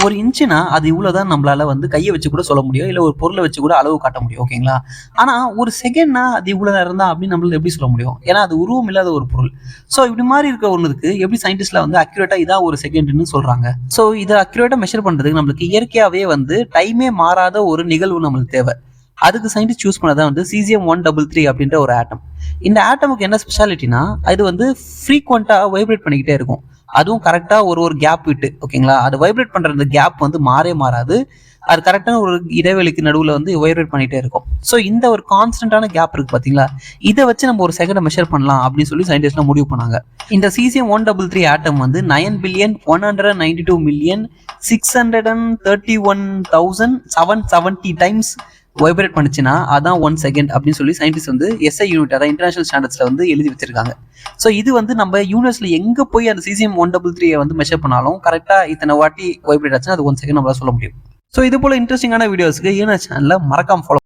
ஒரு இன்ச்சுனா அது இவ்வளோதான் நம்மளால வந்து கையை வச்சு கூட சொல்ல முடியும், இல்லை ஒரு பொருளை வச்சு கூட அளவு காட்ட முடியும். ஓகேங்களா? ஆனால் ஒரு செகண்ட்னா அது இவ்வளோ நேரம் தான் அப்படின்னு நம்மளால எப்படி சொல்ல முடியும்? ஏன்னா அது உருவம் இல்லாத ஒரு பொருள். ஸோ இப்படி மாதிரி இருக்க ஒன்றுக்கு எப்படி சயின்டிஸ்ட்ல வந்து அக்யூரேட்டா இதான் ஒரு செகண்ட்னு சொல்றாங்க. ஸோ இதை அக்யூரேட்டா மெஷர் பண்றதுக்கு நம்மளுக்கு இயற்கையாகவே வந்து டைமே மாறாத ஒரு நிகழ்வு நம்மளுக்கு தேவை. அதுக்கு சயின்டிஸ்ட் சூஸ் பண்ணதான் வந்து cesium-133 அப்படின்ற ஒரு ஆட்டம். இந்த ஆட்டமுக்கு என்ன ஸ்பெஷாலிட்டினா, இது வந்து ஃப்ரீக்வெண்டா வைப்ரேட் பண்ணிக்கிட்டே இருக்கும். அதுவும் கரெக்டா ஒரு ஒரு கேப் விட்டு. ஓகேங்களா? அது வைப்ரேட் பண்ற அந்த கேப் வந்து மாறாது. அது கரெக்டான ஒரு இடைவெளிக்கு நடுவில் வந்து வைப்ரேட் பண்ணிட்டே இருக்கும். ஸோ இந்த ஒரு கான்ஸ்டன்டான கேப் இருக்கு பார்த்தீங்களா, இதை வச்சு நம்ம ஒரு செகண்டை மெஷர் பண்ணலாம் அப்படின்னு சொல்லி சயின்டிஸ்ட்லாம் முடிவு பண்ணாங்க. இந்த cesium-133 ஆட்டம் வந்து 9,192,631,770 டைம்ஸ் வைப்ரேட் பண்ணுச்சுன்னா அதான் 1 செகண்ட் அப்படின்னு சொல்லி சயின்டிஸ்ட் வந்து SI யூனிட், அதாவது இன்டர்நேஷனல் ஸ்டாண்டர்ட்ஸ்ல வந்து எழுதி வச்சிருக்காங்க. ஸோ இது வந்து நம்ம யூனிவர்ஸ்ல எங்க போய் அந்த cesium-133 வந்து மெஷர் பண்ணாலும் கரெக்டா இத்தனை வாட்டி வைப்ரேட் ஆச்சுன்னா அது 1 செகண்ட் நம்மளால சொல்ல முடியும். ஸோ இது போல இன்ட்ரெஸ்டிங்கான வீடியோஸ்க்கு ஈன சேனலை மறக்காம ஃபாலோ